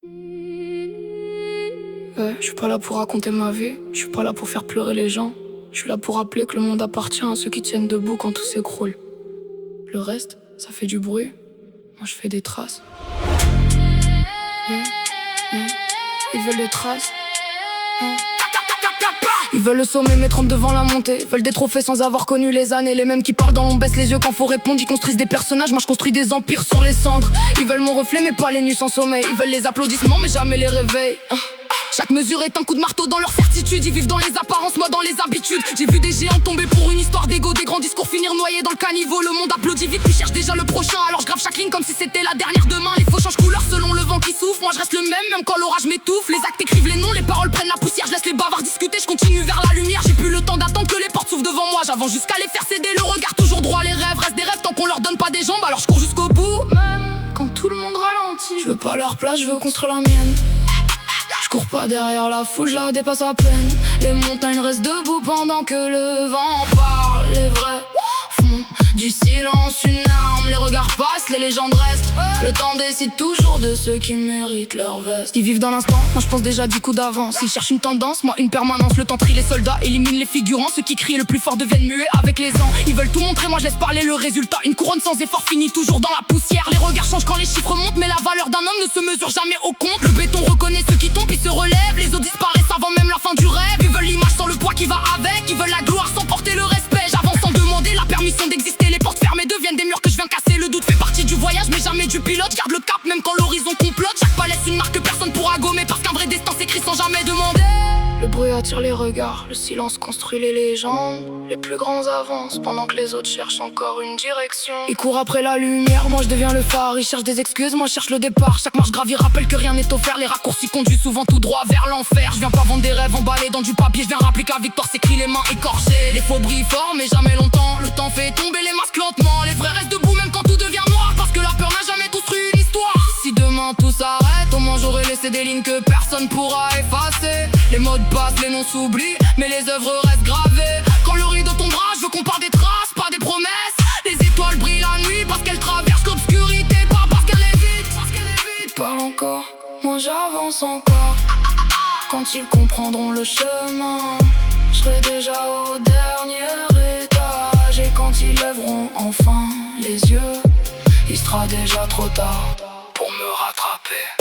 Je suis pas là pour raconter ma vie, je suis pas là pour faire pleurer les gens. Je suis là pour rappeler que le monde appartient à ceux qui tiennent debout quand tout s'écroule. Le reste, ça fait du bruit. Moi je fais des traces. Ils veulent des traces. Ils veulent le sommet mais trempent devant la montée. Ils veulent des trophées sans avoir connu les années. Les mêmes qui parlent dans l'ombre baissent les yeux quand faut répondre. Ils construisent des personnages, moi je construis des empires sur les cendres. Ils veulent mon reflet mais pas les nuits sans sommeil. Ils veulent les applaudissements mais jamais les réveils. Chaque mesure est un coup de marteau dans leur certitude. Ils vivent dans les apparences, moi dans les habitudes. J'ai vu des géants tomber pour une histoire d'ego. Des grands discours finir noyés dans le caniveau. Le monde applaudit vite puis cherche déjà le prochain. Alors je grave chaque ligne comme si c'était la dernière demain. Les faux changent couleur selon le vent qui souffle. Moi je reste le même quand l'orage m'étouffe. Les actes écrivent les noms, les paroles prennent la poussière. Je laisse les bavards discuter, je continue vers la lumière. J'ai plus le temps d'attendre que les portes s'ouvrent devant moi. J'avance jusqu'à les faire céder le regard toujours droit. Les rêves restent des rêves tant qu'on leur donne pas des jambes. Alors je cours jusqu'au bout. Même quand tout le monde ralentit, je veux pas leur place, je veux construire la mienne. Je cours pas derrière la foule, je la dépasse à peine. Les montagnes restent debout pendant que le vent parle. Les vrais font du silence une arme. Les regards passent, les légendes restent. Le temps décide toujours de ceux qui méritent leur veste. Ils vivent dans l'instant, moi je pense déjà 10 coups d'avance. Ils cherchent une tendance, moi une permanence. Le temps trie les soldats, élimine les figurants. Ceux qui crient le plus fort deviennent muets avec les ans. Ils veulent tout montrer, moi je laisse parler le résultat. Une couronne sans effort finit toujours dans la poussière. Les regards changent quand les chiffres montent, mais la valeur d'un homme ne se mesure jamais au compte. Le béton reconnaît ceux qui tombent puis se relèvent. Les autres disparaissent avant même la fin du rêve. Ils veulent l'image sans le poids qui va avec. Ils veulent la gloire sans porter le respect. J'avance sans demander la permission d'exister. Les portes fermées deviennent des murs que je viens casser. Le doute fait partie du voyage mais jamais du pilote. Garde le cap même quand l'horizon complote. Chaque pas laisse une marque que personne pourra gommer. Parce qu'un vrai destin s'écrit sans jamais demander. Le bruit attire les regards, le silence construit les légendes. Les plus grands avancent pendant que les autres cherchent encore une direction. Ils courent après la lumière, moi je deviens le phare. Ils cherchent des excuses, moi je cherche le départ. Chaque marche gravie rappelle que rien n'est offert. Les raccourcis conduisent souvent tout droit vers l'enfer. Je viens pas vendre des rêves emballés dans du papier. Je viens rappeler que la victoire s'écrit les mains écorchées. Les faux brillent fort mais jamais longtemps. Le temps fait tomber les masques lentement. Les vrais restent debout même quand tout devient noir. Parce que la peur n'a jamais construit une histoire. Si demain tout s'arrête, au moins j'aurais laissé des lignes que personne pourra effacer. Les modes passent, les noms s'oublient, mais les œuvres restent gravées. Quand le rideau tombera, je veux qu'on parle des traces, pas des promesses. Les étoiles brillent la nuit parce qu'elles traversent l'obscurité, pas parce qu'elle est vite. Pas encore, moi j'avance encore. Quand ils comprendront le chemin, je serai déjà au dernier étage. Et quand ils lèveront enfin les yeux, il sera déjà trop tard pour me rattraper.